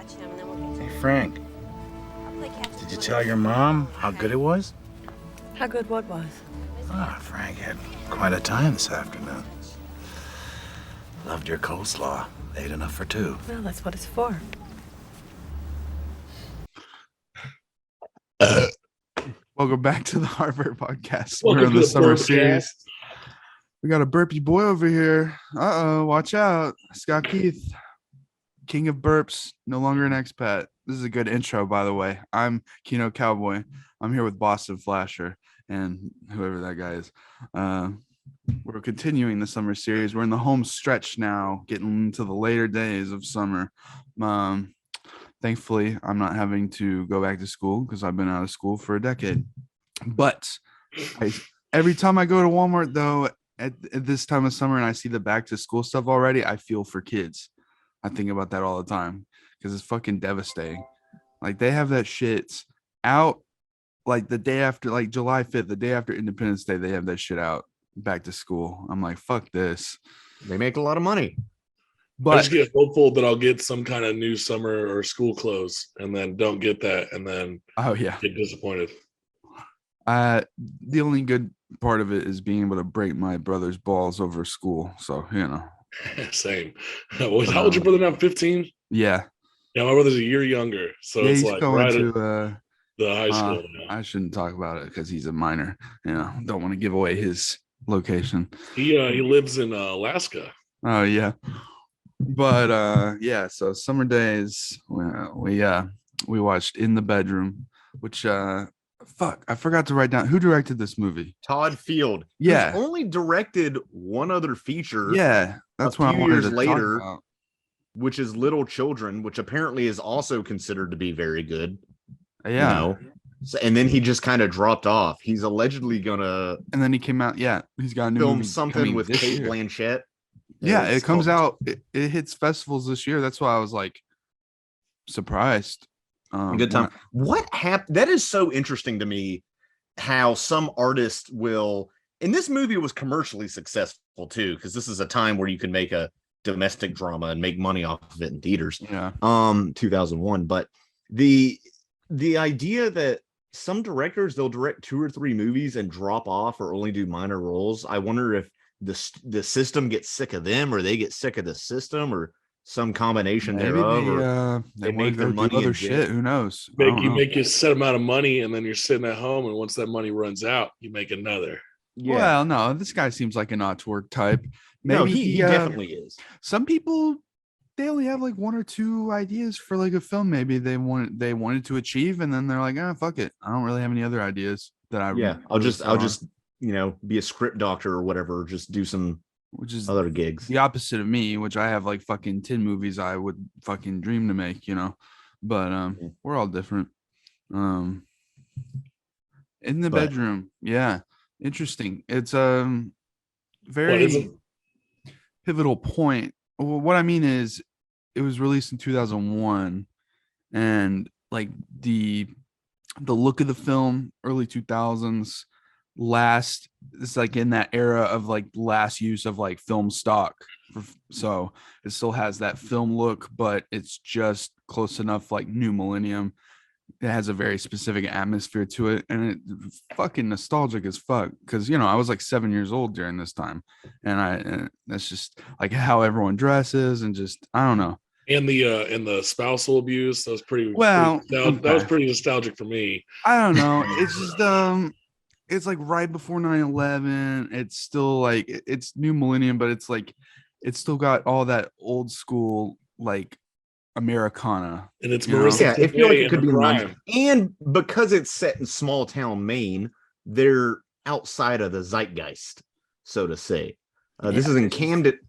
watch him, and then we'll get Hey, Frank, I'll play catch. did you tell your mom how good it was? How good what was? Ah, Frank had quite a time this afternoon. Loved your coleslaw. Ate enough for two. Well, that's what it's for. Welcome back to the Harvard podcast. Welcome We're in to the the summer Burpcast. series. We got a burpy boy over here. Uh-oh, watch out. Scott Keith, king of burps, no longer an expat. This is a good intro, by the way. I'm Kino Cowboy. I'm here with Boston Flasher and whoever that guy is. We're continuing the summer series. We're in the home stretch now, getting into the later days of summer. Thankfully, I'm not having to go back to school because I've been out of school for a decade. But every time I go to Walmart, though, at this time of summer and I see the back to school stuff already, I feel for kids. I think about that all the time because it's fucking devastating. Like, they have that shit out like the day after, like July 5th, the day after Independence Day, they have that shit out back to school. I'm like, fuck this. They make a lot of money. I just get hopeful that I'll get some kind of new summer or school clothes, and then don't get that, and then get disappointed. The only good part of it is being able to break my brother's balls over school. So, you know. Same. How old's your brother now? 15? Yeah. Yeah, my brother's a year younger, so it's he's like going right to at the high school now. I shouldn't talk about it because he's a minor. You know, don't want to give away his location. He lives in Alaska. Oh yeah. But yeah, so summer days we watched In the Bedroom, which I forgot to write down who directed this movie. Todd Field. Yeah. Who's only directed one other feature. Yeah, that's what I wanted years to later, talk about. which is Little Children, which apparently is also considered to be very good. Yeah. You know? So, and then he just kind of dropped off. He's allegedly gonna And then he came out. Yeah, he's got a new film movie something coming with this Kate year. Blanchett. Yeah, It's it comes called- out. It hits festivals this year. That's why I was like surprised. Good time. What happened? That is so interesting to me. How some artists will, and this movie was commercially successful too, because this is a time where you can make a domestic drama and make money off of it in theaters. Yeah. 2001. But the idea that some directors, they'll direct 2 or 3 movies and drop off or only do minor roles. I wonder if the system gets sick of them, or they get sick of the system, or some combination Maybe thereof. they make make their their money other in shit. jail. Who knows? I don't know. Make a set amount of money, and then you're sitting at home, and once that money runs out, you make another. Well, no, this guy seems like an auteur type. Maybe No, he definitely is. Some people, they only have like 1 or 2 ideas for like a film. Maybe they wanted to achieve, and then they're like, fuck it. I don't really have any other ideas that I. I'll really just saw. be a script doctor or whatever. Just do some Which is other gigs. the opposite of me, which I have like fucking 10 movies I would fucking dream to make, you know. But we're all different. In the bedroom, yeah, interesting. It's very pivotal point. Well, what I mean is, it was released in 2001, and like the look of the film, early 2000s. It's like in that era of like last use of like film stock, so it still has that film look, but it's just close enough like new millennium. It has a very specific atmosphere to it, and it's fucking nostalgic as fuck, because you know I was like 7 years old during this time, and that's just like how everyone dresses, and just I don't know. And the spousal abuse, that was pretty that was pretty nostalgic for me. I don't know. It's just it's like right before 9/11. It's still like it's new millennium, but it's like it's still got all that old school like Americana. And it's Marisa. Yeah, I feel like it could be Ryan. And because it's set in small town Maine, they're outside of the zeitgeist, so to say. This is in Camden.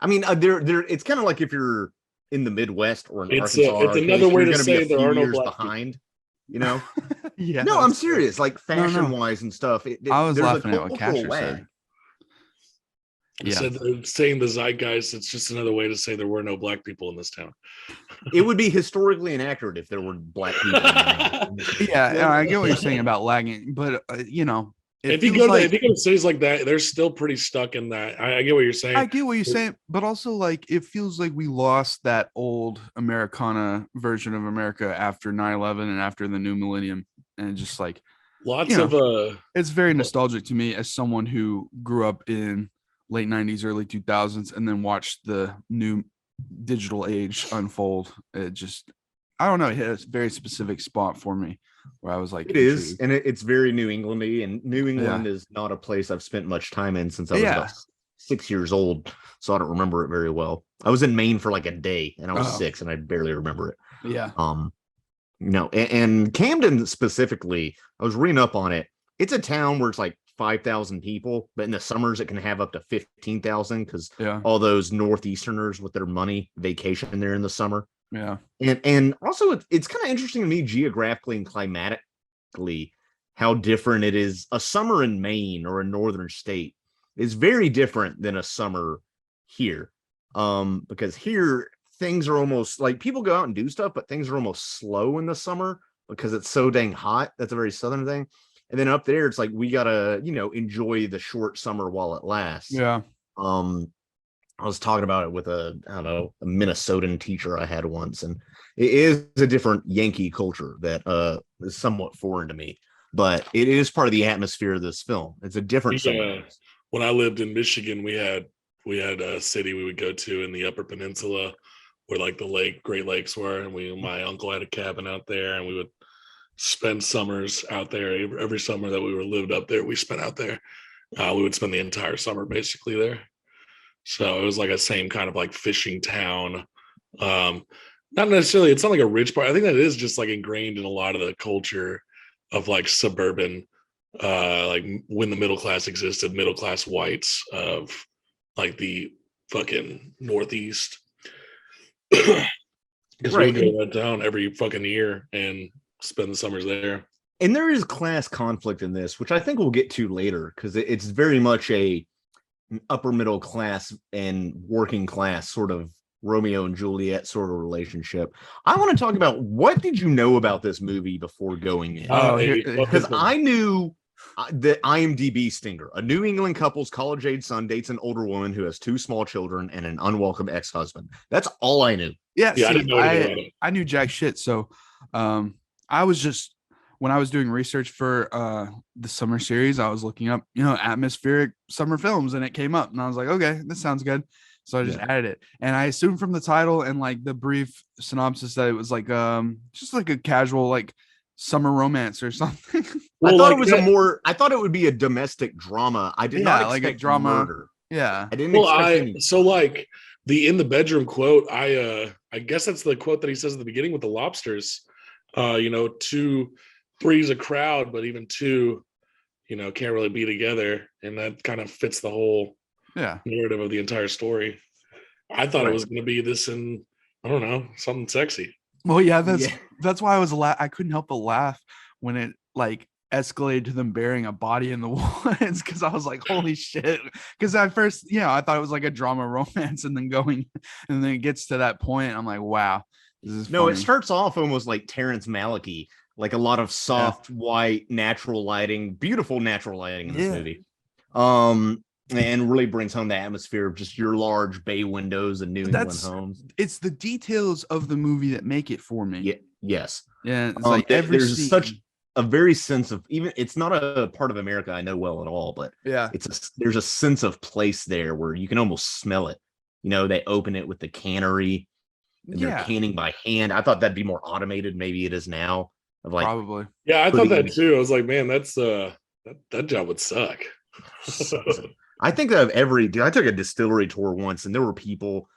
I mean, it's kind of like if you're in the Midwest or in Arkansas. It's another way to say there are no black behind. You know? Yeah. No, I'm serious. Like fashion wise and stuff. I was there's laughing at what cultural Casher lag. said. Yeah. Instead of saying the zeitgeist, it's just another way to say there were no black people in this town. It would be historically inaccurate if there were black people. Yeah, I get what you're saying about lagging, but you know, if you go to cities like that, they're still pretty stuck in that. I get what you're saying. I get what you're saying, but also like it feels like we lost that old Americana version of America after 9/11 and after the new millennium, and just like it's very nostalgic to me as someone who grew up in late 90s, early 2000s, and then watched the new digital age unfold. It just, I don't know, it hit a very specific spot for me where I was like, it is, and it's very New Englandy, and New England is not a place I've spent much time in since I was about 6 years old, so I don't remember it very well. I was in Maine for like a day, and I was 6, and I barely remember it. Yeah. And Camden specifically, I was reading up on it. It's a town where it's like 5,000 people, but in the summers it can have up to 15,000 because all those Northeasterners with their money vacation there in the summer. Yeah. And also it's kind of interesting to me geographically and climatically how different it is. A summer in Maine or a northern state is very different than a summer here. Because here things are almost like people go out and do stuff, but things are almost slow in the summer because it's so dang hot. That's a very southern thing. And then up there, it's like we gotta, enjoy the short summer while it lasts. Yeah. I was talking about it with a Minnesotan teacher I had once, and it is a different Yankee culture that is somewhat foreign to me, but it is part of the atmosphere of this film. It's a different summer. When I lived in Michigan, we had a city we would go to in the Upper Peninsula where like the Great Lakes were, and my uncle had a cabin out there, and we would spend summers out there. Every summer that we lived up there, we spent out there. We would spend the entire summer basically there. So it was like a same kind of like fishing town. Not necessarily, it's not like a rich part. I think that is just like ingrained in a lot of the culture of like suburban, like when the middle class existed, middle class whites of like the fucking Northeast. Because we go down every fucking year and spend the summers there. And there is class conflict in this, which I think we'll get to later, because it's very much an upper middle class and working class sort of Romeo and Juliet sort of relationship. I want to talk about, what did you know about this movie before going in? Because I knew the IMDb stinger: a New England couple's college-age son dates an older woman who has 2 small children and an unwelcome ex-husband. That's all I knew. Yeah, I knew jack shit. So I was just, when I was doing research for the summer series, I was looking up, atmospheric summer films, and it came up, and I was like, okay, this sounds good. So I just added it, and I assumed from the title and like the brief synopsis that it was like just like a casual like summer romance or something. I thought it was I thought it would be a domestic drama. I did not expect like a drama. Murder. Yeah, I didn't. Expect so like the in the bedroom quote. I guess that's the quote that he says at the beginning with the lobsters. 2, 3 is a crowd, but even 2, can't really be together, and that kind of fits the whole narrative of the entire story. I thought it was going to be this, and I don't know, something sexy. Well, that's why I was I couldn't help but laugh when it like escalated to them burying a body in the woods, because I was like, holy shit. Because at first, I thought it was like a drama romance, and then it gets to that point, I'm like, wow, this is funny. It starts off almost like Terrence Malick, like a lot of soft white natural lighting, beautiful natural lighting in this movie. And really brings home the atmosphere of just your large bay windows and New England homes. It's the details of the movie that make it for me. Yes. Yeah. It's like there's such a very sense of, even it's not a part of America I know well at all, but there's a sense of place there where you can almost smell it. They open it with the cannery, and they're canning by hand. I thought that'd be more automated. Maybe it is now. Probably. Yeah, I thought that too. I was like, man, that's that job would suck. I think that I took a distillery tour once, and there were people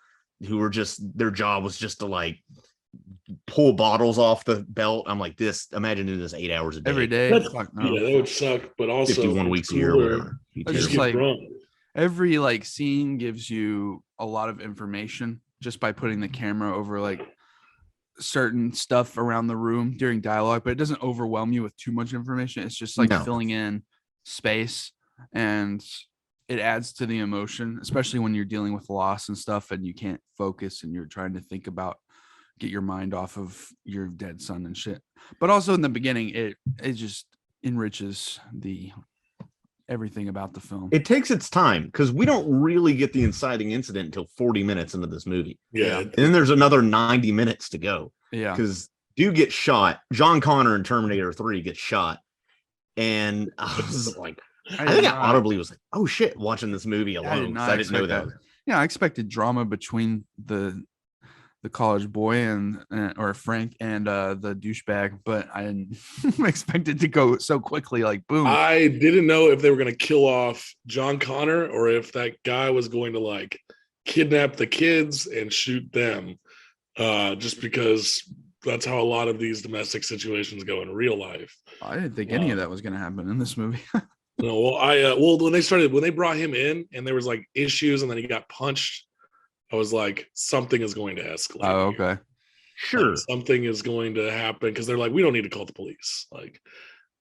who were just, their job was just to like pull bottles off the belt. I'm like, imagine doing this 8 hours a day. Every day. Yeah, that would suck, but also 51 weeks a year or whatever. Just like every like scene gives you a lot of information just by putting the camera over like certain stuff around the room during dialogue, but it doesn't overwhelm you with too much information. It's just like filling in space, and it adds to the emotion, especially when you're dealing with loss and stuff and you can't focus and you're trying to get your mind off of your dead son and shit. But also in the beginning, it just enriches the everything about the film. It takes its time because we don't really get the inciting incident until 40 minutes into this movie. Yeah. And then there's another 90 minutes to go. Yeah. Because dude gets shot. John Connor in Terminator 3 gets shot. And I was like, I think I audibly was like, oh shit, watching this movie alone. I didn't know that. Yeah, I expected drama between the college boy and or Frank and the douchebag, but I didn't expect it to go so quickly. Like boom. I didn't know if they were going to kill off John Connor or if that guy was going to like kidnap the kids and shoot them, just because that's how a lot of these domestic situations go in real life. I didn't think any of that was going to happen in this movie. No, when they brought him in and there was like issues and then he got punched, I was like, something is going to escalate. Oh, okay. Here. Sure. Like, something is going to happen because they're like, we don't need to call the police. Like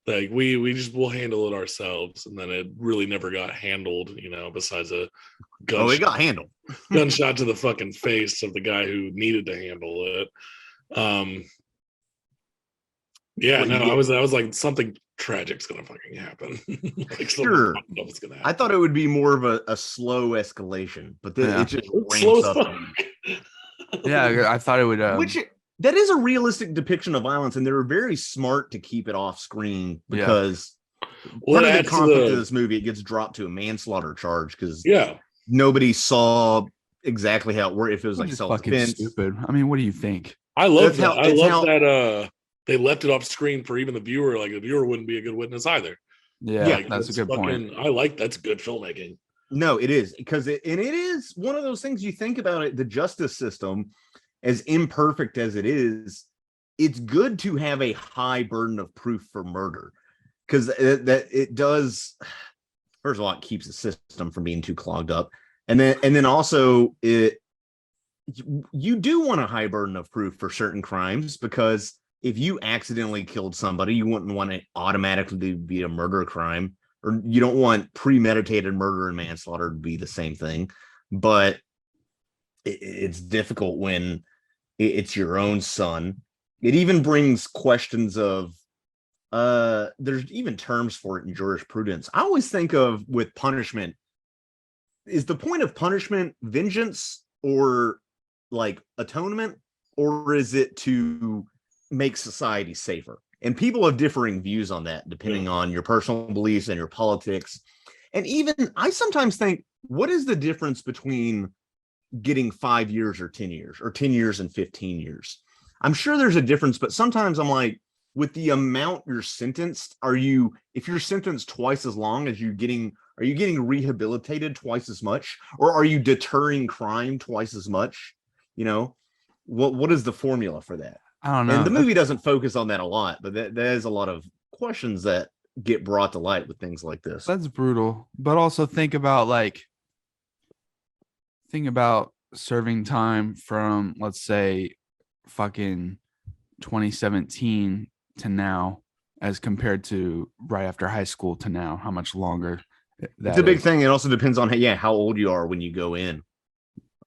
we just will handle it ourselves. And then it really never got handled, besides a gunshot. Oh, it got handled. Gunshot to the fucking face of the guy who needed to handle it. I was like, something tragic's gonna fucking happen. Like, sure. Gonna happen. I thought it would be more of a slow escalation, but then it just slow ramps up. Yeah, I thought it would. That is a realistic depiction of violence, and they were very smart to keep it off screen because part of the conflict of this movie, it gets dropped to a manslaughter charge because nobody saw exactly how it worked. If it was like self-defense, stupid. I mean, what do you think? I love that. I love that. They left it off screen for even the viewer. Like the viewer wouldn't be a good witness either. Yeah, like, that's a good point. I like that's good filmmaking. No, it is because it is one of those things you think about it. The justice system, as imperfect as it is, it's good to have a high burden of proof for murder because that it does. First of all, it keeps the system from being too clogged up, and then also you do want a high burden of proof for certain crimes because if you accidentally killed somebody, you wouldn't want it automatically to be a murder crime, or you don't want premeditated murder and manslaughter to be the same thing. But it's difficult when it's your own son. It even brings questions of, there's even terms for it in jurisprudence. I always think of with punishment, is the point of punishment vengeance or like atonement, or is it to make society safer? And people have differing views on that depending on your personal beliefs and your politics. And even I sometimes think, what is the difference between getting 5 years or 10 years or 10 years and 15 years? I'm sure there's a difference, but sometimes I'm like, with the amount you're sentenced, if you're sentenced twice as long, are you getting rehabilitated twice as much, or are you deterring crime twice as much? What is the formula for that? I don't know. And the movie doesn't focus on that a lot, but there's a lot of questions that get brought to light with things like this. That's brutal. But also think about serving time from, let's say, fucking 2017 to now as compared to right after high school to now. How much longer that it's a big thing. It also depends on how old you are when you go in.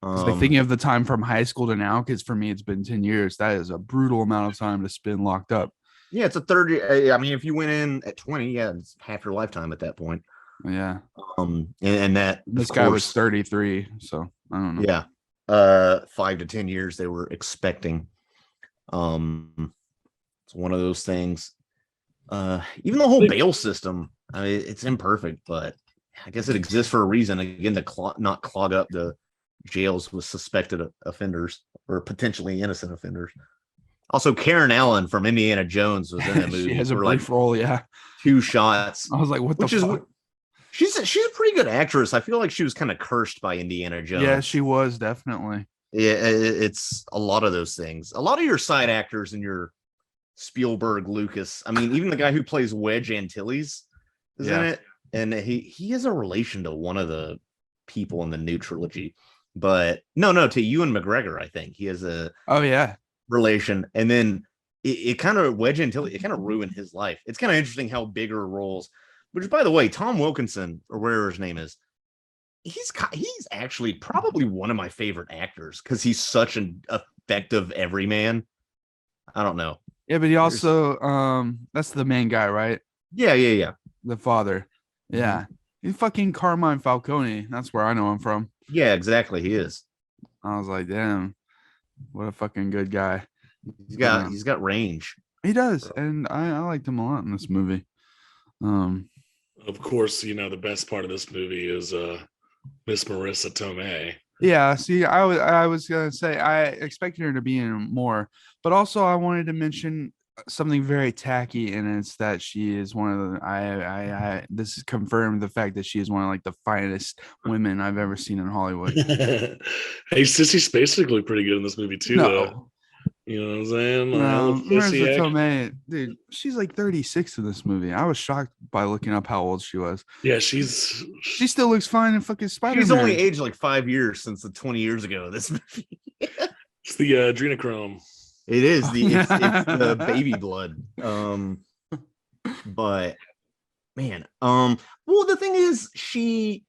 Like thinking of the time from high school to now, because for me it's been 10 years. That is a brutal amount of time to spend locked up. Yeah, it's a 30. I mean, if you went in at 20, it's half your lifetime at that point. Yeah. And that this guy was 33, so I don't know. Yeah. 5 to 10 years they were expecting. It's one of those things. Even the whole bail system, I mean, it's imperfect, but I guess it exists for a reason. Again, to not clog up the jails with suspected offenders or potentially innocent offenders. Also, Karen Allen from Indiana Jones was in the movie. She has a brief role, 2 shots. I was like, what the fuck? She's a pretty good actress. I feel like she was kind of cursed by Indiana Jones. Yeah, she was definitely. Yeah, it's a lot of those things. A lot of your side actors in your Spielberg, Lucas. I mean, even the guy who plays Wedge Antilles is in it, and he has a relation to one of the people in the new trilogy. But no, to Ewan McGregor, I think he has a relation, and then it kind of Wedge Antilles, it kind of ruined his life. It's kind of interesting how bigger roles. Which, by the way, Tom Wilkinson, or whatever his name is, he's actually probably one of my favorite actors because he's such an effective everyman. I don't know. Yeah, but he also that's the main guy, right? Yeah. The father. Yeah. He's fucking Carmine Falcone. That's where I know him from. Yeah, exactly. He is. I was like, damn, what a fucking good guy. He's got range. He does, and I liked him a lot in this movie. Of course, the best part of this movie is Miss Marisa Tomei. Yeah, see, I was gonna say I expected her to be in more, but also I wanted to mention something very tacky, and it's that she is one of the this is confirmed the fact that she is one of like the finest women I've ever seen in Hollywood. Hey, Sissy Spacek looked pretty good in this movie too, though. You know what I'm saying? Marisa Tomei, dude, she's like 36 in this movie. I was shocked by looking up how old she was. Yeah, she still looks fine in fucking Spider-Man. She's only aged like 5 years since the 20 years ago. This movie. It's the adrenochrome. It is it's the baby blood. But man, well, the thing is, she's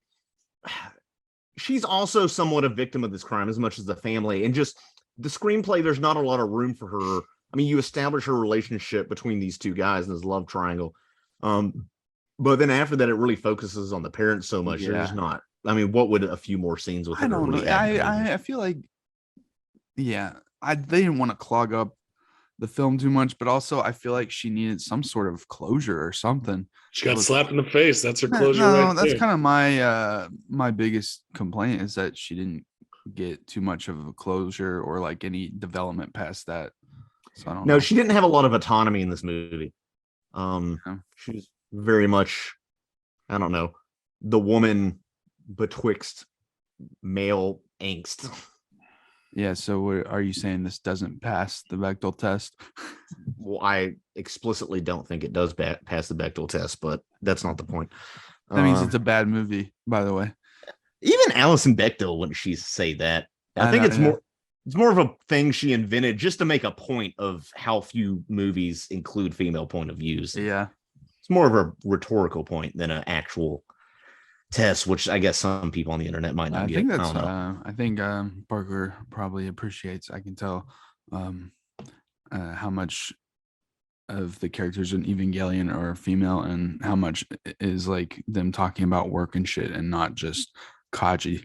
also somewhat a victim of this crime as much as the family, and just the screenplay, there's not a lot of room for her. I mean, you establish her relationship between these two guys in this love triangle. But then after that, it really focuses on the parents so much. There's not. I mean, what would a few more scenes with her? I don't know. I feel like, they didn't want to clog up the film too much, but also I feel like she needed some sort of closure or something. She got slapped in the face. That's her closure. That's kind of my biggest complaint, is that she didn't get too much of a closure or like any development past that. So I don't know. She didn't have a lot of autonomy in this movie. She's very much, I don't know, the woman betwixt male angst. Yeah, so are you saying this doesn't pass the Bechdel test? Well, I explicitly don't think it does pass the Bechdel test, but that's not the point. That means it's a bad movie, by the way. Even Alison Bechdel wouldn't she say that? I think it's more of a thing she invented just to make a point of how few movies include female point of views. Yeah. It's more of a rhetorical point than an actual test, which I guess some people on the internet might not get. I think Parker probably appreciates. I can tell how much of the characters in Evangelion are female and how much is like them talking about work and shit and not just Kaji.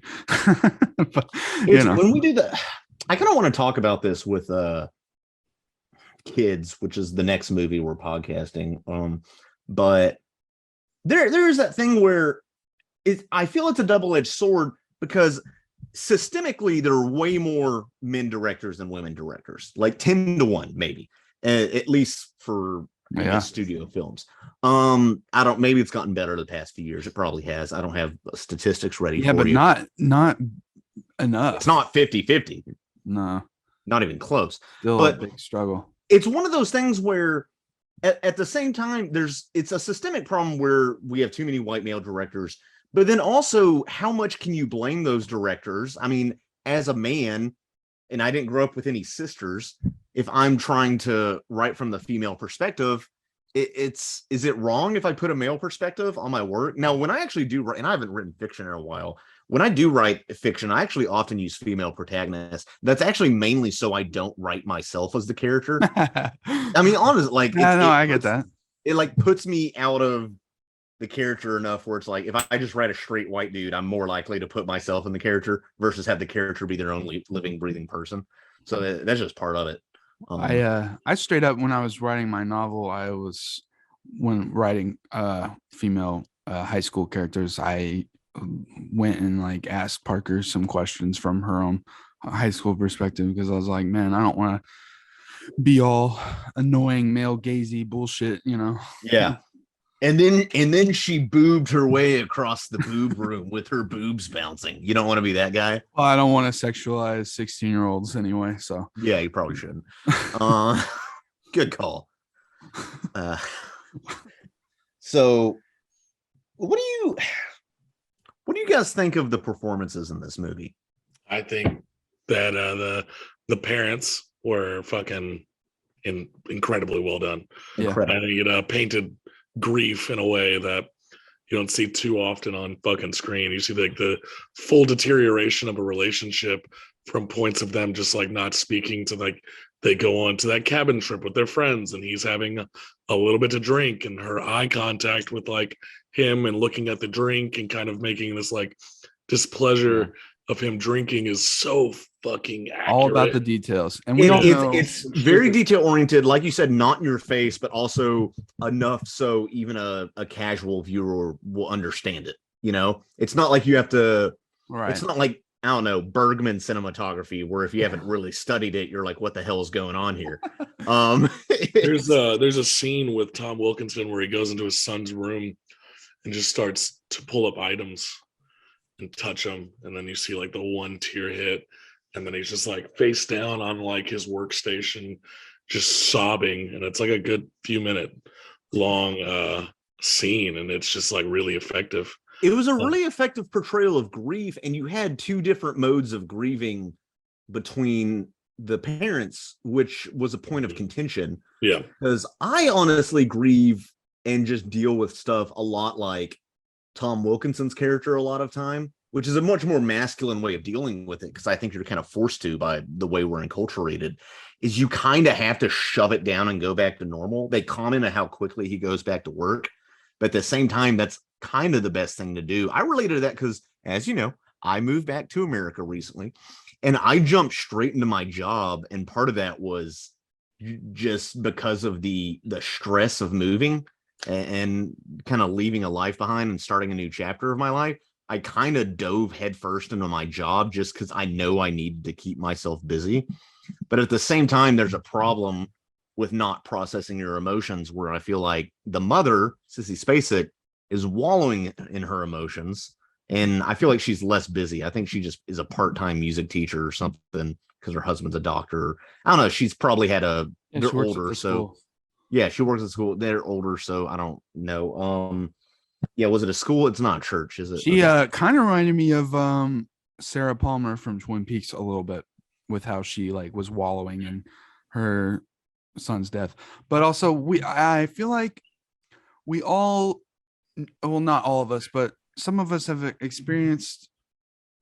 But, when we do that, I kind of want to talk about this with Kids, which is the next movie we're podcasting. But there's that thing where I feel it's a double-edged sword, because systemically there are way more men directors than women directors, like 10-1 maybe, at least for studio films. Maybe it's gotten better the past few years. It probably has. I don't have statistics ready for you. But not enough. It's not 50-50. No, not even close. Still a big struggle. It's one of those things where at the same time it's a systemic problem where we have too many white male directors, but then also how much can you blame those directors? I mean, as a man, and I didn't grow up with any sisters, if I'm trying to write from the female perspective, is it wrong if I put a male perspective on my work? Now, when I actually do write, and I haven't written fiction in a while, when I do write fiction, I actually often use female protagonists. That's actually mainly so I don't write myself as the character. I mean, honestly, like, I get that. It like puts me out of the character enough where it's like, if I just write a straight white dude, I'm more likely to put myself in the character versus have the character be their own living, breathing person. So that's just part of it. I straight up, when I was writing my novel, when writing female high school characters, I went and like asked Parker some questions from her own high school perspective, because I was like, man, I don't want to be all annoying male gazy bullshit, Yeah. And then she boobed her way across the boob room with her boobs bouncing. You don't want to be that guy. Well, I don't want to sexualize 16-year-olds anyway. So yeah, you probably shouldn't. Good call. So what do you guys think of the performances in this movie? I think that the parents were fucking incredibly well done. Yeah. And painted grief in a way that you don't see too often on fucking screen. You see like the full deterioration of a relationship from points of them just like not speaking to like they go on to that cabin trip with their friends and he's having a little bit to drink and her eye contact with like him and looking at the drink and kind of making this like displeasure of him drinking is so fucking accurate. All about the details. And we don't know. It's very detail oriented, like you said, not in your face, but also enough so even a casual viewer will understand it. You know, it's not like you have to, it's not like, I don't know, Bergman cinematography, where if you haven't really studied it, you're like, what the hell is going on here? There's a scene with Tom Wilkinson where he goes into his son's room and just starts to pull up items and touch them, and then you see like the one tear hit, and then he's just like face down on like his workstation, just sobbing, and it's like a good few minute long scene, and it's just like really effective. It was a really effective portrayal of grief, and you had two different modes of grieving between the parents, which was a point of contention. Yeah, because I honestly grieve and just deal with stuff a lot like Tom Wilkinson's character a lot of time, which is a much more masculine way of dealing with it, because I think you're kind of forced to by the way we're enculturated, is you kind of have to shove it down and go back to normal. They comment on how quickly he goes back to work, but at the same time, that's kind of the best thing to do. I related to that because, as you know, I moved back to America recently, and I jumped straight into my job, and part of that was just because of the stress of moving and kind of leaving a life behind and starting a new chapter of my life. I kind of dove headfirst into my job just because I know I needed to keep myself busy. But at the same time, there's a problem with not processing your emotions, where I feel like the mother, Sissy Spacek, is wallowing in her emotions, and I feel like she's less busy. I think she just is a part-time music teacher or something because her husband's a doctor. I don't know. She's probably had they're older, so yeah, she works at school. They're older, so I don't know. Yeah, was it a school? It's not church, is it? She kind of reminded me of Sarah Palmer from Twin Peaks a little bit, with how she like was wallowing in her son's death. But also I feel like we all, well, not all of us, but some of us have experienced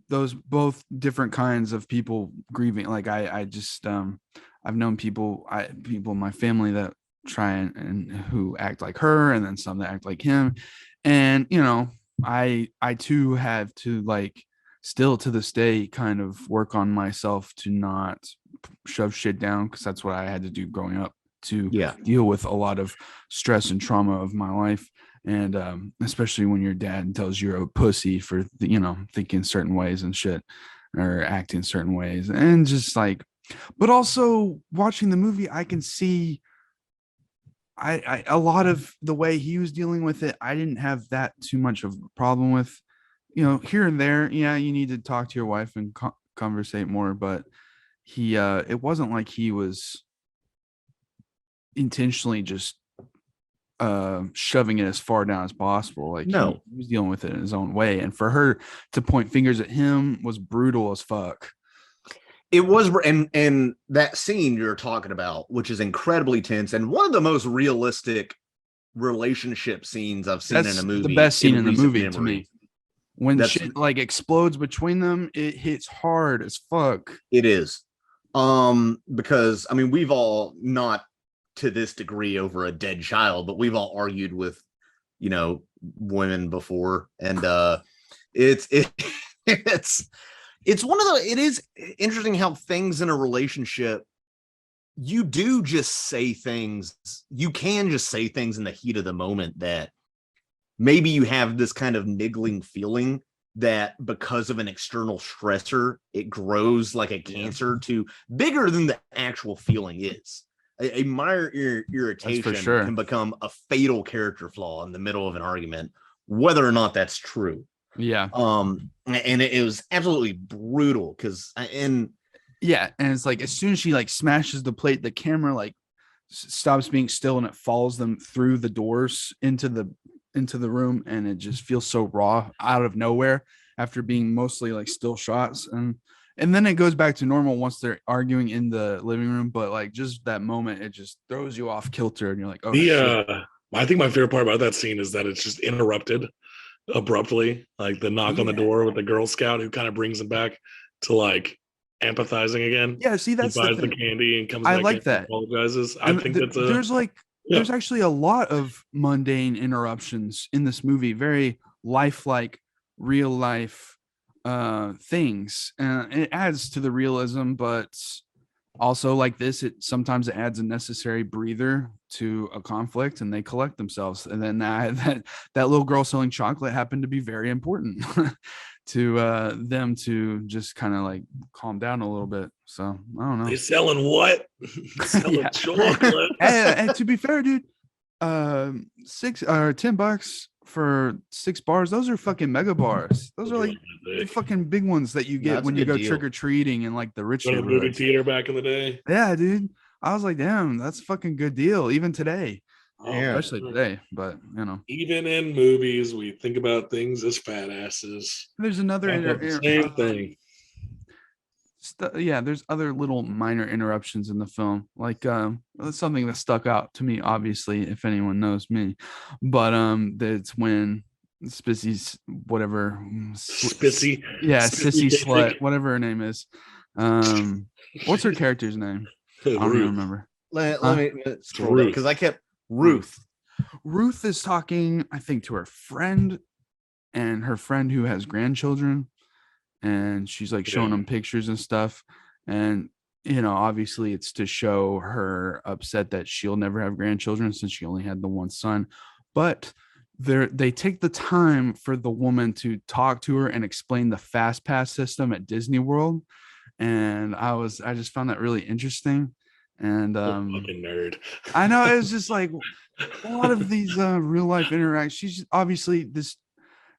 those both different kinds of people grieving. Like I just I've known people in my family that try and who act like her, and then some that act like him. And you know, I too have to like still to this day kind of work on myself to not shove shit down, because that's what I had to do growing up to deal with a lot of stress and trauma of my life. And especially when your dad tells you're a pussy for thinking certain ways and shit, or acting certain ways, and just like, but also watching the movie, I can see I a lot of the way he was dealing with it, I didn't have that too much of a problem with. Here and there, yeah, you need to talk to your wife and conversate more, but he it wasn't like he was intentionally just shoving it as far down as possible. Like, no, he was dealing with it in his own way, and for her to point fingers at him was brutal as fuck. It was, and that scene you're talking about, which is incredibly tense and one of the most realistic relationship scenes I've seen in a movie. The best scene in the movie to me. When shit like explodes between them, it hits hard as fuck. It is. Because I mean, we've all, not to this degree over a dead child, but we've all argued with, women before, and it's one of the, it is interesting how things in a relationship, you do just say things, you can just say things in the heat of the moment that maybe you have this kind of niggling feeling that because of an external stressor, it grows like a cancer to bigger than the actual feeling is. A minor irritation can become a fatal character flaw in the middle of an argument, whether or not that's true. Yeah. And it was absolutely brutal and it's like as soon as she like smashes the plate, the camera like stops being still and it follows them through the doors into the room, and it just feels so raw out of nowhere after being mostly like still shots, and then it goes back to normal once they're arguing in the living room, but like just that moment, it just throws you off kilter, and you're like, oh shit. I think my favorite part about that scene is that it's just interrupted abruptly, like the knock on the door with the Girl Scout who kind of brings him back to like empathizing again. Yeah, see, that's he buys the the thing. candy and comes I back like in that. and apologizes. I And think that's there's actually a lot of mundane interruptions in this movie, very lifelike, real life things, and it adds to the realism, but also like this, it sometimes adds a necessary breather to a conflict, and they collect themselves. And then that little girl selling chocolate happened to be very important to them to just kind of like calm down a little bit. So I don't know. They selling what? Selling chocolate. And to be fair, dude, $6 or $10 for 6 bars. Those are fucking mega bars. Those are like the fucking big ones that you get That's a when you good go deal. trick or treating in like the rich Go to the movie neighborhoods. theater back in the day. Yeah, dude. I was like, damn, that's a fucking good deal, even today. Yeah. Especially today. But you know, Even in movies, we think about things as fat asses. there's another Same thing. yeah, there's other little minor interruptions in the film, like something that stuck out to me, obviously, if anyone knows me, but that's when Sissy's whatever Spissy. Sissy Spacek. slut, whatever her name is, what's her character's name? I don't even remember. Let me scroll because I kept Ruth is talking, I think, to her friend, and her friend who has grandchildren, and she's like showing them pictures and stuff, and you know, obviously it's to show her upset that she'll never have grandchildren since she only had the one son. But they take the time for the woman to talk to her and explain the fast pass system at Disney World, and I just found that really interesting. And fucking nerd. I know, it's just like a lot of these real life interactions. She's obviously this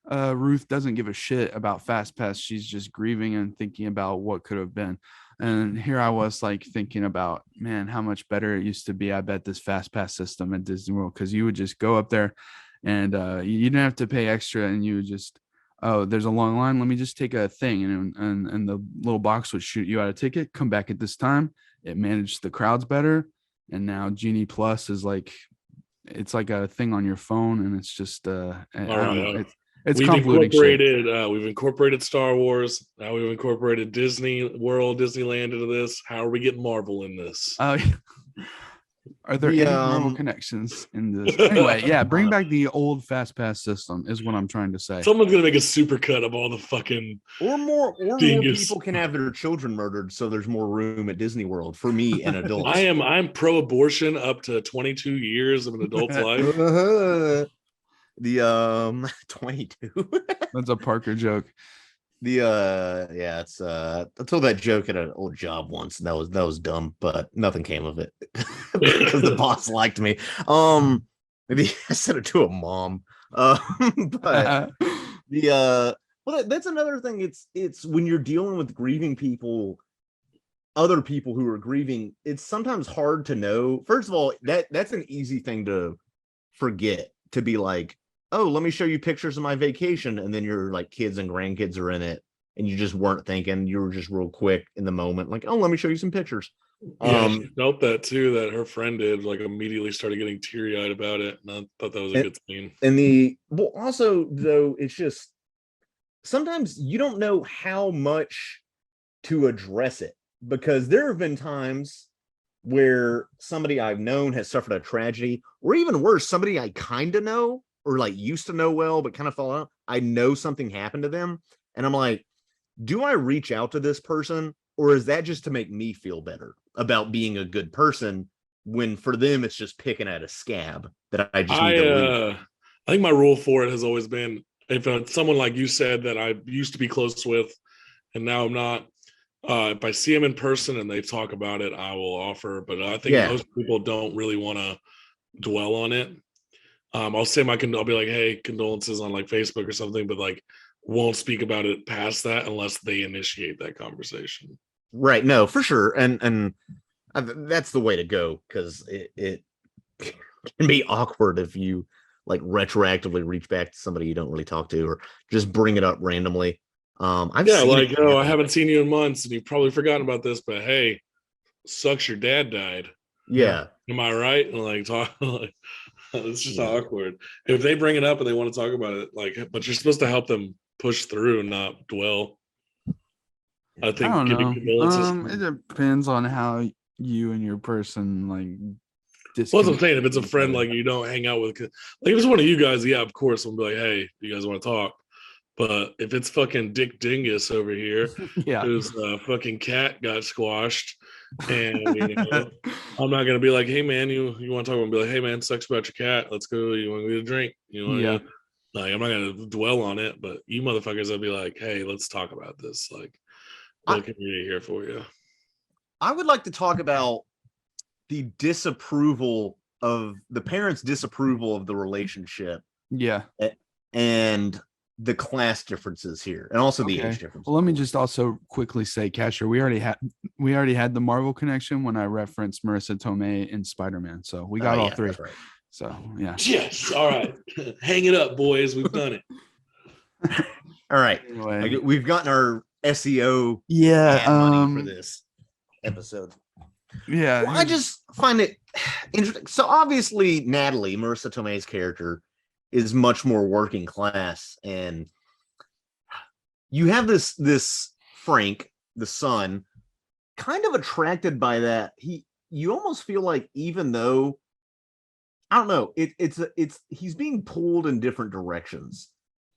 Ruth doesn't give a shit about fast pass. She's just grieving and thinking about what could have been. And here I was like thinking about, man, how much better it used to be. I bet this fast pass system at Disney World, because you would just go up there and you didn't have to pay extra, and you would just, oh, there's a long line, let me just take a thing, and the little box would shoot you out a ticket, come back at this time. It managed the crowds better, and now Genie Plus is like, it's like a thing on your phone, and it's just I don't know, it's convoluting shit. We've incorporated Star Wars. Now we've incorporated Disney World, Disneyland into this. How are we getting Marvel in this? Are there any Marvel connections in this? Anyway, yeah, bring back the old fast pass system is what I'm trying to say. Someone's gonna make a supercut of all the fucking more people can have their children murdered, so there's more room at Disney World for me and adults. I'm pro-abortion up to 22 years of an adult's life. The 22. That's a Parker joke. It's I told that joke at an old job once, and that was dumb, but nothing came of it because the boss liked me. Maybe I said it to a mom. But that's another thing. It's when you're dealing with grieving people, other people who are grieving, it's sometimes hard to know. First of all, that's an easy thing to forget, to be like, oh, let me show you pictures of my vacation, and then your like kids and grandkids are in it, and you just weren't thinking, you were just real quick in the moment, like, oh, let me show you some pictures. She felt that too, that her friend did, like immediately started getting teary-eyed about it, and I thought that was a good scene. And also though, it's just sometimes you don't know how much to address it, because there have been times where somebody I've known has suffered a tragedy, or even worse, somebody I kind of know or like used to know well, but kind of fell out. I know something happened to them, and I'm like, do I reach out to this person, or is that just to make me feel better about being a good person, when for them it's just picking at a scab that I just need to leave? I think my rule for it has always been, if it's someone like you said that I used to be close with and now I'm not, if I see them in person and they talk about it, I will offer. But I think most people don't really want to dwell on it. I'll say I'll be like, hey, condolences on like Facebook or something, but like won't speak about it past that unless they initiate that conversation. Right. No, for sure. And that's the way to go, because it can be awkward if you like retroactively reach back to somebody you don't really talk to, or just bring it up randomly. I haven't seen you in months and you've probably forgotten about this, but hey, sucks your dad died. Yeah. Am I right? And like talk like, it's just awkward. If they bring it up and they want to talk about it, like, but you're supposed to help them push through and not dwell. I I think don't giving know. condolences. It depends on how you and your person like Well, that's what I'm disconnect saying. If it's a from each friend other. like you don't hang out with, like if it's one of you guys, yeah, of course, I'm be like, hey, you guys want to talk? But if it's fucking Dick Dingus over here, Yeah. whose fucking cat got squashed, and I'm not gonna be like, hey man, you want to talk? I'm gonna be like, hey man, sucks about your cat. Let's go. You want to get a drink? Yeah. Like I'm not gonna dwell on it, but you motherfuckers, I'll be like, hey, let's talk about this. Like, what can we do here for you? I would like to talk about the disapproval of the parents' disapproval of the relationship Yeah. and the class differences here, and also the age difference. Well, let me just also quickly say, Casher, we already had the Marvel connection when I referenced Marisa Tomei in Spider-Man. So we got all three. Right. So yeah. Yes. All right. Hang it up, boys. We've done it. All right. Anyway. We've gotten our SEO money for this episode. Yeah. Well, I just find it interesting. So obviously, Natalie, Marisa Tomei's character, is much more working class, and you have this Frank, the son, kind of attracted by that. You almost feel like, even though, I don't know, it's he's being pulled in different directions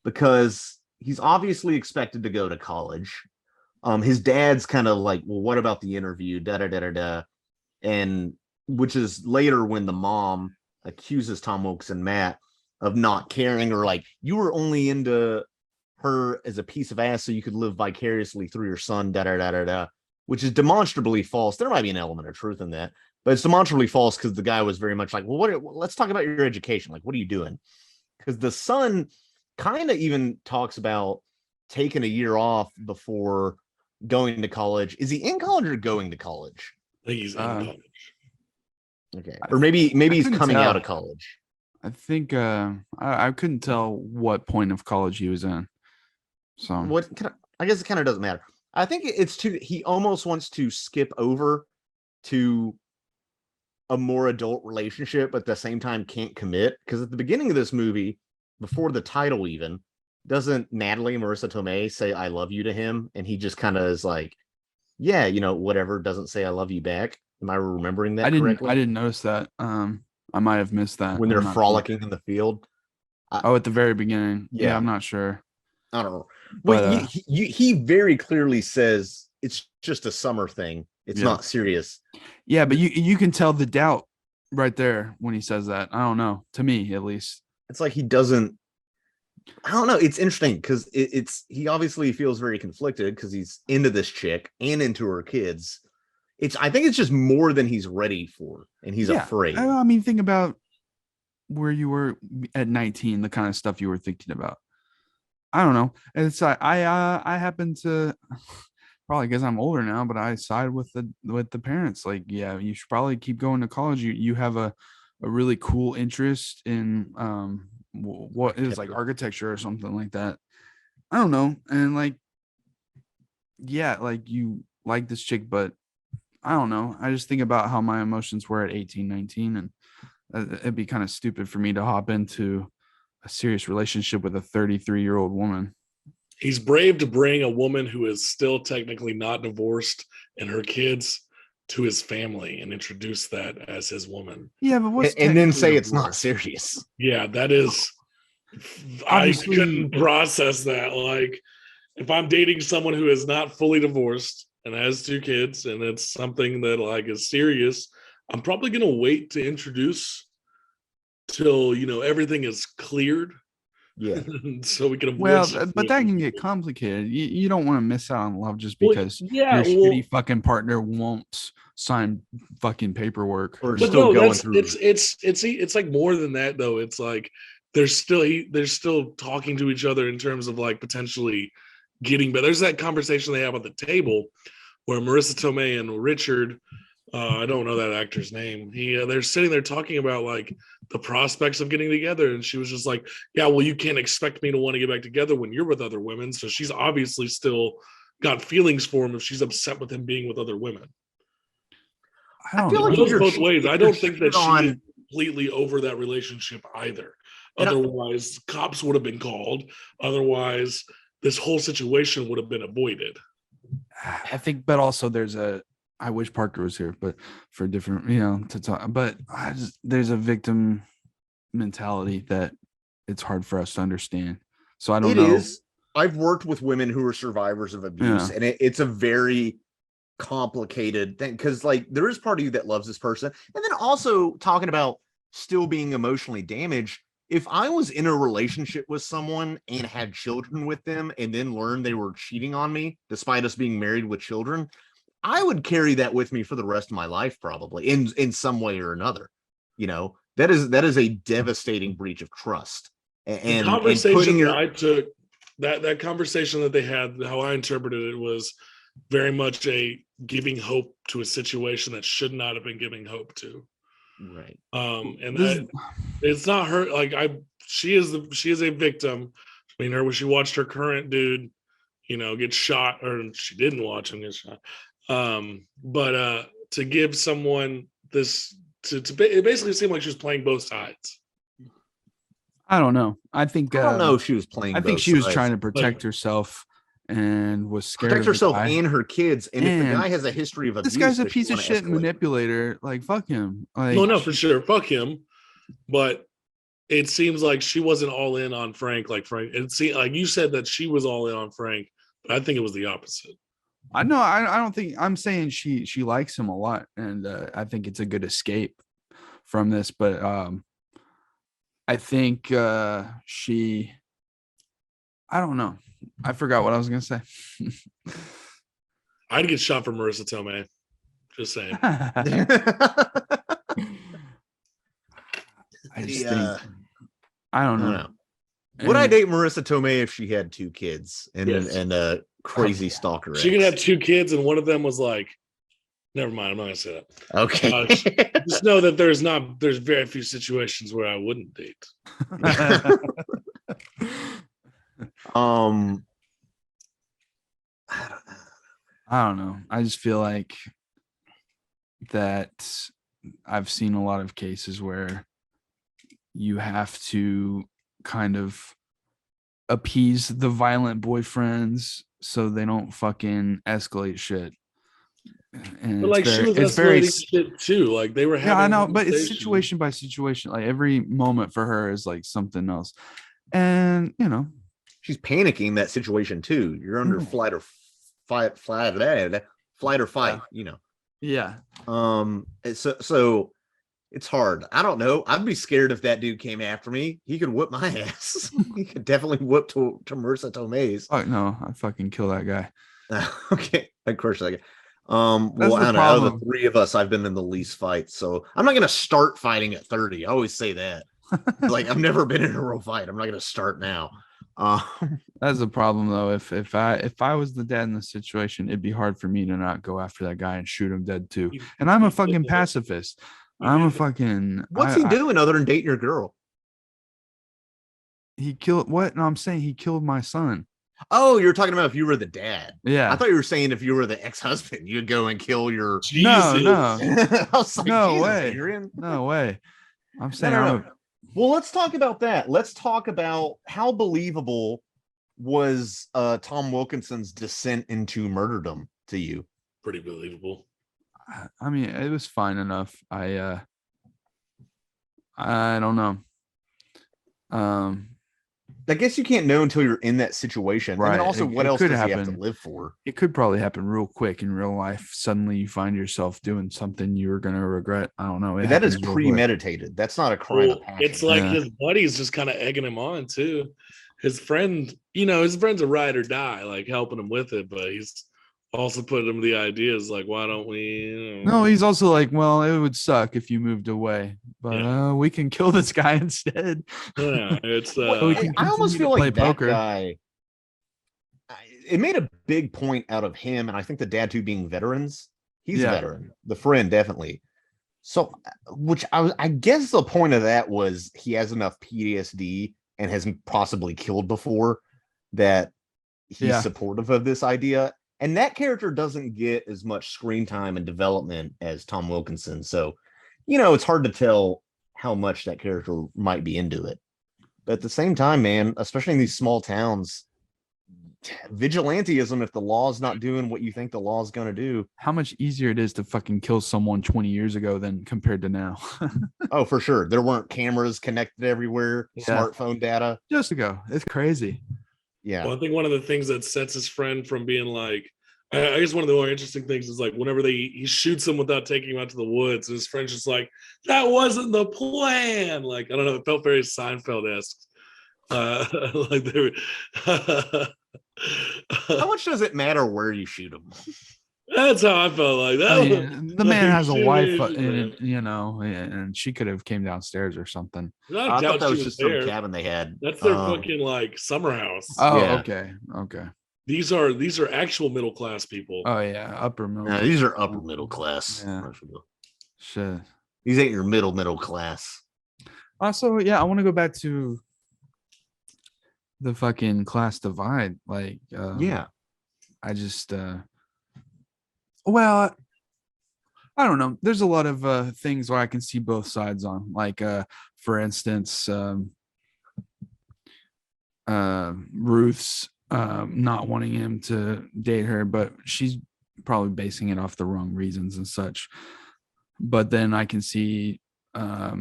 because he's obviously expected to go to college. His dad's kind of like, well, what about the interview? Da da da da da, and which is later when the mom accuses Tom Wilkinson, Matt, of not caring, or like, you were only into her as a piece of ass so you could live vicariously through your son, da da da da da, which is demonstrably false. There might be an element of truth in that, but it's demonstrably false because the guy was very much like, well, let's talk about your education. Like, what are you doing? Because the son kind of even talks about taking a year off before going to college. Is he in college or going to college? I think he's in college. Okay. Or maybe he's coming tell. out of college. I think I couldn't tell what point of college he was in. So I guess it kind of doesn't matter. I think he almost wants to skip over to a more adult relationship, but at the same time can't commit. Because at the beginning of this movie, before the title even, doesn't Natalie, Marisa Tomei, say I love you to him? And he just kind of is like, yeah, whatever, doesn't say I love you back. Am I remembering that correctly? I didn't notice that. I might have missed that. When they're frolicking in the field. At the very beginning. Yeah, I'm not sure. I don't know. But, well, he very clearly says it's just a summer thing. It's not serious. Yeah, but you can tell the doubt right there when he says that. I don't know. To me, at least. It's like he doesn't. I don't know. It's interesting because he obviously feels very conflicted because he's into this chick and into her kids. I think it's just more than he's ready for, and he's afraid. I mean, think about where you were at 19, the kind of stuff you were thinking about. I don't know. It's I happen to, probably because I'm older now, but I side with the parents. Like, yeah, you should probably keep going to college. You have a really cool interest in what is like architecture or something like that. I don't know. And like, yeah, like you like this chick, but I don't know. I just think about how my emotions were at 18, 19, and it'd be kind of stupid for me to hop into a serious relationship with a 33-year-old woman. He's brave to bring a woman who is still technically not divorced and her kids to his family and introduce that as his woman. Yeah, but and then say it's not serious. Yeah, that is. Obviously, I couldn't process that. Like, if I'm dating someone who is not fully divorced and has 2 kids, and it's something that like is serious, I'm probably gonna wait to introduce till everything is cleared. Yeah. So we can avoid. But that can get complicated. You don't want to miss out on love just because your shitty fucking partner won't sign fucking paperwork. Or but still no, going through. It's like more than that though. It's like they're still talking to each other in terms of like potentially getting better. There's that conversation they have at the table where Marisa Tomei and Richard, I don't know that actor's name. They're sitting there talking about like the prospects of getting together, and she was just like, "Yeah, well, you can't expect me to want to get back together when you're with other women." So she's obviously still got feelings for him if she's upset with him being with other women. I feel like it goes both ways. I don't think that she is completely over that relationship either. Otherwise, cops would have been called. Otherwise, this whole situation would have been avoided. I think, but also I wish Parker was here, but for different, to talk. But there's a victim mentality that it's hard for us to understand. So I don't know. It is. I've worked with women who are survivors of abuse, and it's a very complicated thing because, like, there is part of you that loves this person, and then also talking about still being emotionally damaged. If I was in a relationship with someone and had children with them, and then learned they were cheating on me, despite us being married with children, I would carry that with me for the rest of my life, probably in some way or another. That is a devastating breach of trust. And the conversation that I took, that conversation that they had, how I interpreted it was very much a giving hope to a situation that should not have been giving hope to. Right. And that it's not her. Like she is a victim. I mean, when she watched her current dude, get shot, or she didn't watch him get shot. But to give someone this, it basically seemed like she was playing both sides. I don't know. I don't know if she was playing. I think she was trying to protect herself and was scared. Protect herself and her kids. And if the guy has a history of abuse, this guy's a piece of shit manipulator. Like, fuck him. Like, no, for sure, fuck him. But it seems like she wasn't all in on Frank. Like Frank, like you said that she was all in on Frank, but I think it was the opposite. I know. I don't think. I'm saying she likes him a lot, and I think it's a good escape from this. But I think she. I don't know. I forgot what I was gonna say. I'd get shot for Marisa Tomei. Just saying. I just think. I don't know. Would I date Marisa Tomei if she had 2 kids and a crazy stalker? She could have 2 kids, and one of them was like, never mind, I'm not gonna say that. Okay. Just know that there's very few situations where I wouldn't date. I don't know. I just feel like that I've seen a lot of cases where you have to kind of appease the violent boyfriends so they don't fucking escalate shit. And but like she was escalating shit too. Like they were having. Yeah, I know, but it's situation by situation. Like every moment for her is like something else, and she's panicking that situation too. You're under flight or fight. Yeah. So it's hard. I don't know. I'd be scared if that dude came after me. He could whip my ass. He could definitely whip to Marisa Tomei's. Oh no, I fucking kill that guy. Okay, of course that guy. Well, I don't know. Out of the 3 of us, I've been in the least fights, so I'm not gonna start fighting at 30. I always say that. Like I've never been in a real fight. I'm not gonna start now. That's the problem though. If I was the dad in the situation, it'd be hard for me to not go after that guy and shoot him dead too. And I'm a fucking pacifist. I'm a fucking. What's he doing other than dating your girl? He killed what? No, I'm saying he killed my son. Oh, you're talking about if you were the dad. Yeah. I thought you were saying if you were the ex-husband, you'd go and kill your. No. I was like, no Jesus, way. Adrian. No way. I'm saying. No. Well, let's talk about that. Let's talk about how believable was Tom Wilkinson's descent into murderdom to you. Pretty believable. I mean, it was fine enough. I don't know. I guess you can't know until you're in that situation. Right. And also, what else does he have to live for? It could probably happen real quick in real life. Suddenly you find yourself doing something you're going to regret. I don't know. That is premeditated. That's not a crime of passion. It's like his buddy's just kind of egging him on too. His friend, his friend's a ride or die, like helping him with it, but he's also putting him the ideas like, why don't we? No, he's also like, well, it would suck if you moved away, but we can kill this guy instead. Yeah, it's. I almost feel like that guy. It made a big point out of him, and I think the dad too being veterans. He's a veteran. The friend definitely. So, which I guess the point of that was he has enough PTSD and has possibly killed before that he's supportive of this idea. And that character doesn't get as much screen time and development as Tom Wilkinson. So, it's hard to tell how much that character might be into it. But at the same time, man, especially in these small towns, vigilantism if the law's not doing what you think the law's going to do. How much easier it is to fucking kill someone 20 years ago than compared to now. Oh, for sure. There weren't cameras connected everywhere, Yeah. smartphone data. Just ago. It's crazy. Yeah. Well, I think one of the things that sets his friend from being like, I guess one of the more interesting things is like whenever he shoots him without taking him out to the woods, and his friend's just like, that wasn't the plan. Like, I don't know, it felt very Seinfeld-esque. Like they were How much does it matter where you shoot them? That's how I felt like that. I mean, the man has a Shit, wife, man. and she could have came downstairs or something. I I doubt thought that she was just some there. cabin they had. That's their fucking like summer house. Oh, Yeah. okay. These are actual middle class people. Oh yeah, upper middle. No, these are upper middle class. Yeah. Shit. These ain't your middle class. Also, yeah, I want to go back to the fucking class divide. Like, Yeah. I just, well, I don't know. There's a lot of things where I can see both sides on. Like, for instance, Ruth's not wanting him to date her, but she's probably basing it off the wrong reasons and such. But then I can see, fuck,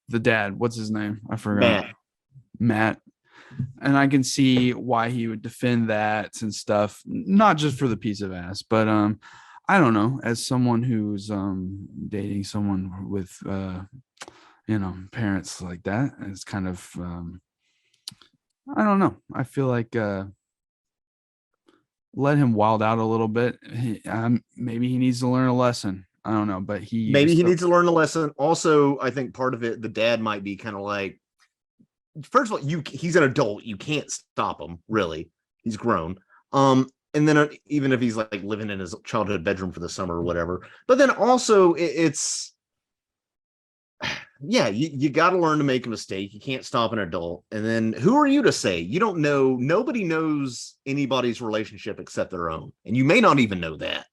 the dad. What's his name? I forgot. Matt. And I can see why he would defend that and stuff, not just for the piece of ass, but I don't know, as someone who's dating someone with parents like that, it's kind of I don't know. I feel like let him wild out a little bit. Maybe he needs to learn a lesson. I don't know, but he needs to learn a lesson. Also, I think part of it, the dad might be kind of like, first of all, he's an adult. You can't stop him, really. He's grown. And then even if he's like living in his childhood bedroom for the summer or whatever. But then also it's yeah, you got to learn to make a mistake. You can't stop an adult. And then who are you to say? You don't know. Nobody knows anybody's relationship except their own. And you may not even know that.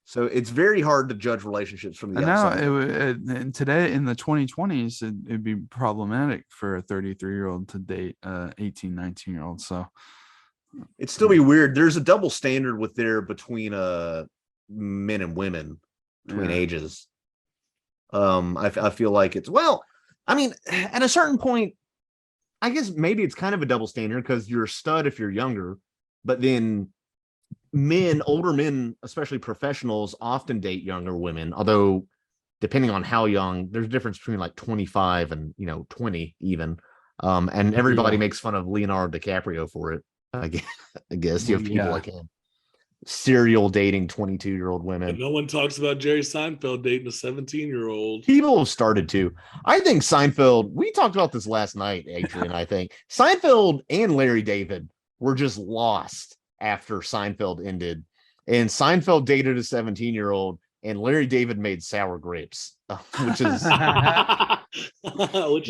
So it's very hard to judge relationships from the outside. And today in the 2020s, it'd be problematic for a 33-year-old to date 18, 19-year-old. So it'd still be weird. There's a double standard between men and women, between ages. I feel like it's, well, I mean, at a certain point, I guess maybe it's kind of a double standard because you're a stud if you're younger, but then older men, especially professionals, often date younger women, although depending on how young, there's a difference between like 25 and 20 even. And everybody makes fun of Leonardo DiCaprio for it. I guess you have people like him serial dating 22-year-old women. And no one talks about Jerry Seinfeld dating a 17-year-old. People have started to. I think Seinfeld, we talked about this last night, Adrian. I think Seinfeld and Larry David were just lost after Seinfeld ended, and Seinfeld dated a 17-year-old, and Larry David made sour grapes, which is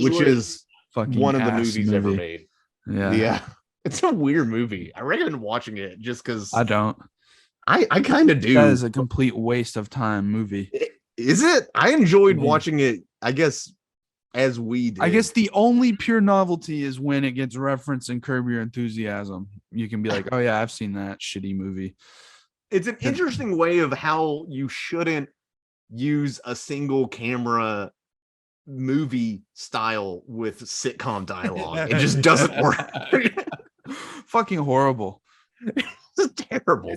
which is fucking one of the movies ever made. Yeah, it's a weird movie. I recommend watching it just because I don't. I kind of do. That is a complete waste of time movie. Is it? I enjoyed watching it, I guess, as we did. I guess the only pure novelty is when it gets referenced in Curb Your Enthusiasm. You can be like, oh yeah, I've seen that shitty movie. It's an interesting way of how you shouldn't use a single camera movie style with sitcom dialogue. It just doesn't work. Fucking horrible. It's terrible.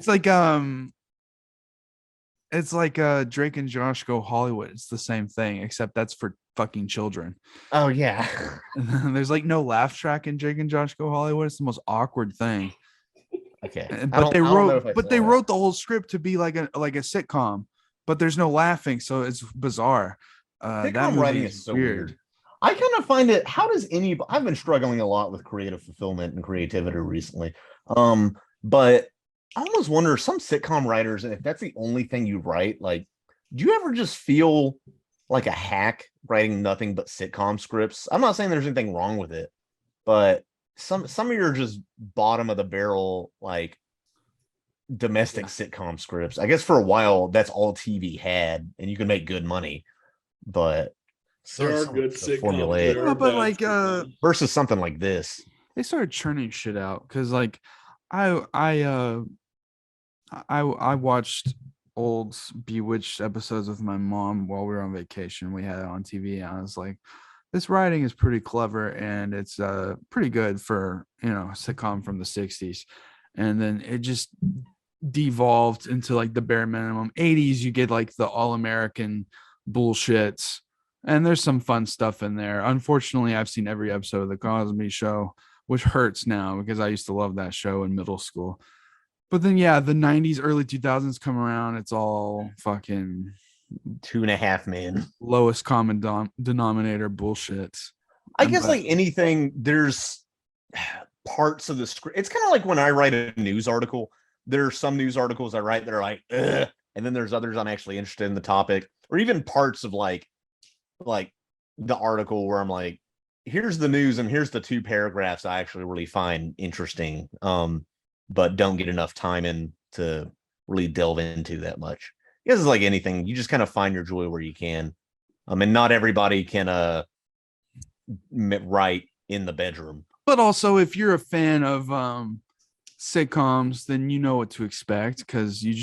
It's like Drake and Josh Go Hollywood. It's the same thing, except that's for fucking children. Oh yeah. There's like no laugh track in Drake and Josh Go Hollywood. It's the most awkward thing. Okay. But they wrote the whole script to be like a sitcom, but there's no laughing, so it's bizarre. That writing is so weird. I kind of find it, I've been struggling a lot with creative fulfillment and creativity recently. But I almost wonder, some sitcom writers, and if that's the only thing you write, like, do you ever just feel like a hack writing nothing but sitcom scripts? I'm not saying there's anything wrong with it, but some of your just bottom of the barrel, like domestic sitcom scripts. I guess for a while that's all TV had, and you can make good money. But There are so good so sitcoms. formulaic There Yeah, are but bad like sitcoms. versus something like this. they started churning shit out because like I I watched old Bewitched episodes with my mom while we were on vacation. We had it on TV, and I was like, this writing is pretty clever and it's pretty good for, you know, a sitcom from the 60s. And then it just devolved into like the bare minimum. 80s, you get like the all-American bullshits. And there's some fun stuff in there. Unfortunately, I've seen every episode of the Cosby Show, which hurts now because I used to love that show in middle school. But then, yeah, the 90s, early 2000s come around. It's all fucking 2.5 Men. lowest common denominator bullshit. I guess like anything, there's parts of the script. It's kind of like when I write a news article. There are some news articles I write that are like, ugh, and then there's others I'm actually interested in the topic, or even parts of like the article where I'm like, here's the news and here's the 2 paragraphs I actually really find interesting, but don't get enough time in to really delve into that much. I guess it's like anything, you just kind of find your joy where you can. And not everybody can write in the bedroom. But also, if you're a fan of sitcoms, then you know what to expect because you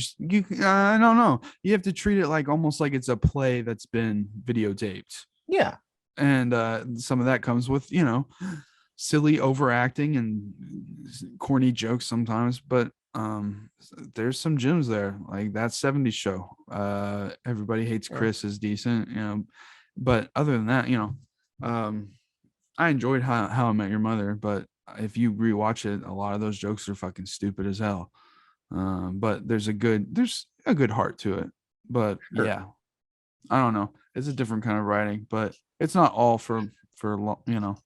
I don't know. You have to treat it like almost like it's a play that's been videotaped. Yeah. And some of that comes with, you know, silly overacting and corny jokes sometimes, but there's some gems there. Like that 70s show. Everybody Hates Chris is decent, you know. But other than that, you know, I enjoyed How I Met Your Mother, but if you rewatch it, a lot of those jokes are fucking stupid as hell. But there's a good heart to it. But Sure. yeah, I don't know. It's a different kind of writing, but it's not all for you know.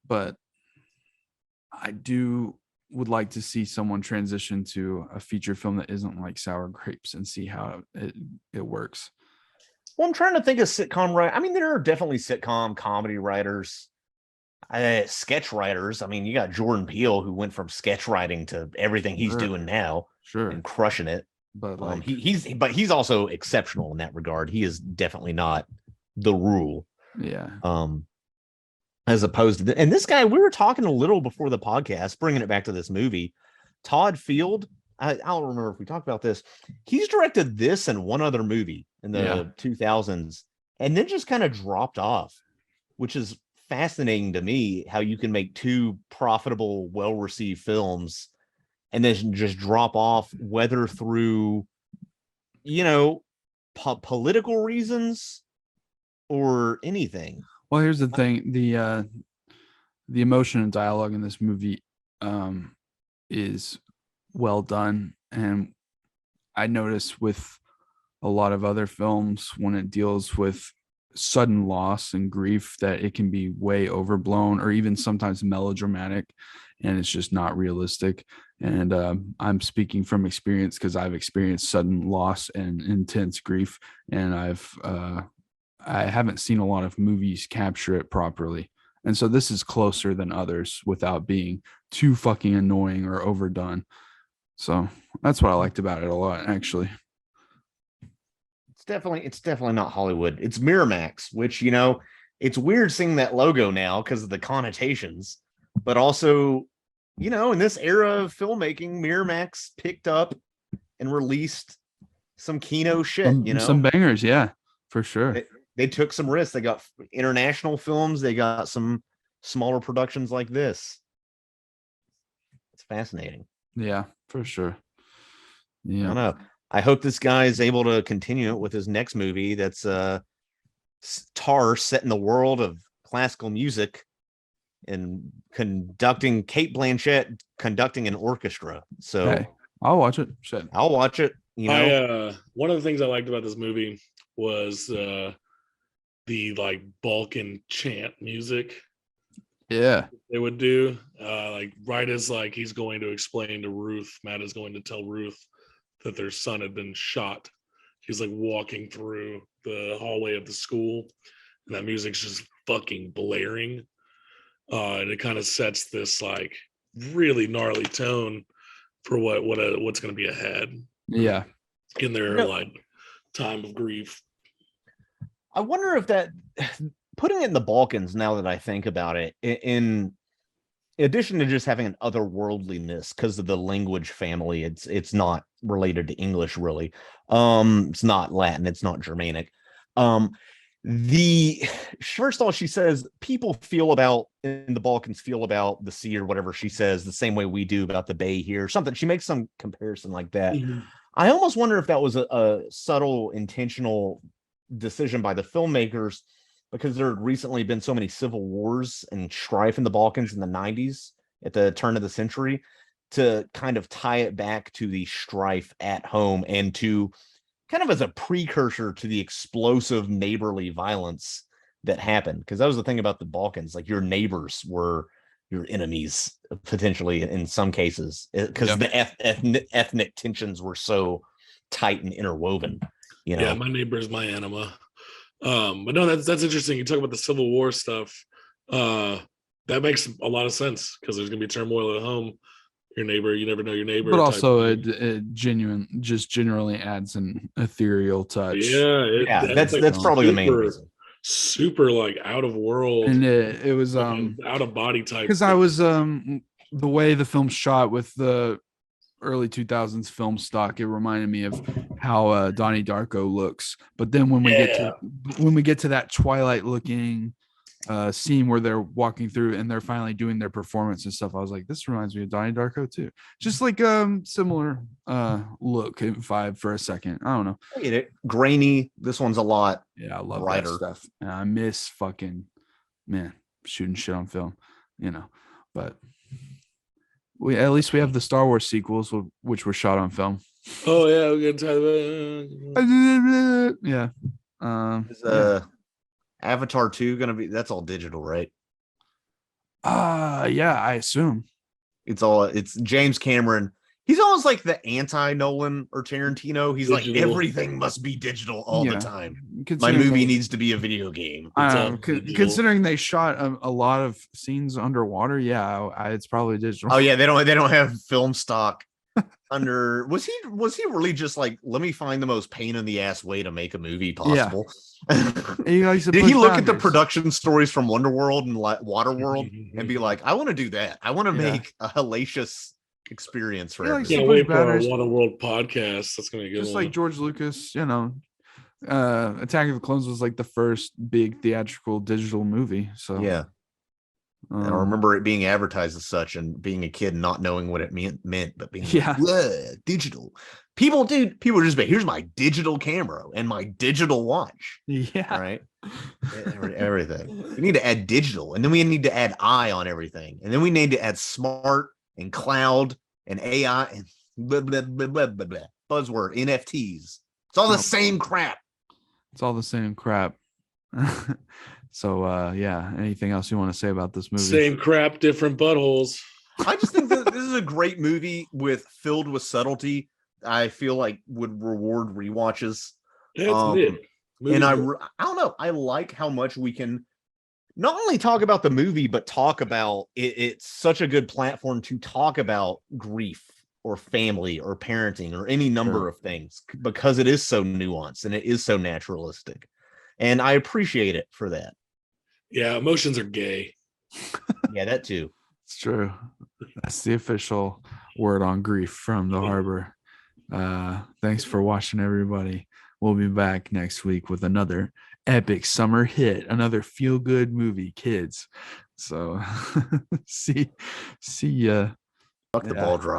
But I would like to see someone transition to a feature film that isn't like Sour Grapes and see how it works. Well, I'm trying to think of sitcom writer. I mean, there are definitely sitcom comedy writers, sketch writers. I mean, you got Jordan Peele, who went from sketch writing to everything he's doing now, and crushing it. But like, he's also exceptional in that regard. He is definitely not the rule. Yeah. As opposed to and this guy, we were talking a little before the podcast, bringing it back to this movie, Todd Field. I don't remember if we talked about this. He's directed this and one other movie in the 2000s, and then just kind of dropped off, which is fascinating to me. How you can make 2 profitable, well-received films, and then just drop off, whether through, you know, political reasons or anything. Well, here's the thing: the emotion and dialogue in this movie is well done, and I notice with a lot of other films when it deals with sudden loss and grief that it can be way overblown or even sometimes melodramatic, and it's just not realistic. And I'm speaking from experience because I've experienced sudden loss and intense grief, and I haven't seen a lot of movies capture it properly. And so this is closer than others without being too fucking annoying or overdone. So that's what I liked about it a lot, actually. It's definitely not Hollywood. It's Miramax, which, you know, it's weird seeing that logo now because of the connotations, but also, you know, in this era of filmmaking, Miramax picked up and released some Kino shit, you know, some bangers. Yeah, for sure. They took some risks. They got international films. They got some smaller productions like this. It's fascinating. Yeah, for sure. Yeah. I don't know. I hope this guy is able to continue it with his next movie. That's Tar, set in the world of classical music and conducting Kate Blanchett conducting an orchestra. So hey, I'll watch it. Shit. I'll watch it. You know, one of the things I liked about this movie was the like Balkan chant music. Yeah, they would do like right as like he's going to explain to Ruth, Matt is going to tell Ruth that their son had been shot. He's like walking through the hallway of the school, and that music's just fucking blaring, and it kind of sets this like really gnarly tone for what's going to be ahead. Yeah, in their like time of grief. I wonder if that putting it in the Balkans, now that I think about it, in addition to just having an otherworldliness because of the language family, it's not related to English really. It's not Latin, it's not Germanic. The first of all, she says people feel about in the Balkans feel about the sea or whatever she says the same way we do about the bay here. Something she makes some comparison like that. Mhm. I almost wonder if that was a subtle, intentional decision by the filmmakers, because there had recently been so many civil wars and strife in the Balkans in the 90s at the turn of the century, to kind of tie it back to the strife at home and to kind of as a precursor to the explosive neighborly violence that happened. Because that was the thing about the Balkans, like your neighbors were your enemies potentially in some cases, because the ethnic tensions were so tight and interwoven. You know? Yeah, my neighbor's my enema. But no, that's interesting. You talk about the Civil War stuff. That makes a lot of sense because there's gonna be turmoil at home. Your neighbor, you never know your neighbor. But also, it generally adds an ethereal touch. Yeah, that's probably the main reason. Super like out of world, and it was out of body type. Because I was the way the film shot with the early 2000s film stock, it reminded me of how Donnie Darko looks. But then when we get to that Twilight looking scene where they're walking through and they're finally doing their performance and stuff, I was like, this reminds me of Donnie Darko too. Just like similar look and vibe for a second. I don't know. I get it. Grainy. This one's a lot. Yeah, I love brighter. that stuff. And I miss fucking shooting shit on film, you know. But at least we have the Star Wars sequels, which were shot on film. Oh yeah, we're gonna talk about Is Avatar 2 gonna be? That's all digital, right? Yeah, I assume. It's James Cameron. He's almost like the anti-Nolan or Tarantino. He's Digital. like, everything must be digital all the time. My Considering movie needs to be a video game. considering they shot a lot of scenes underwater, it's probably digital. Oh yeah, they don't have film stock under. Was he really just like, let me find the most pain in the ass way to make a movie possible? Did he look at the production stories from Wonderworld and Waterworld and be like, I want to do that. I want to make a hellacious experience for everyone. Can't wait for our Waterworld podcast. That's gonna be a good just one. like George Lucas, Attack of the Clones was like the first big theatrical digital movie. So yeah. I remember it being advertised as such and being a kid not knowing what it meant, but being like, digital. People just be, here's my digital camera and my digital watch. Yeah. Right. Everything. We need to add digital, and then we need to add I on everything. And then we need to add smart and cloud and AI and blah, blah, blah, blah, blah, blah. Buzzword, NFTs. It's all the same crap. It's all the same crap. So anything else you want to say about this movie? Same crap, different buttholes. I just think that this is a great movie filled with subtlety. I feel like would reward rewatches. Yeah, it's and I don't know. I like how much we can not only talk about the movie, but talk about it. It's such a good platform to talk about grief or family or parenting or any number of things, because it is so nuanced and it is so naturalistic. And I appreciate it for that. Yeah, emotions are gay. Yeah, that too. It's true. That's the official word on grief from the harbor. Thanks for watching, everybody. We'll be back next week with another epic summer hit, another feel-good movie, kids. So see ya. Fuck the ball drop.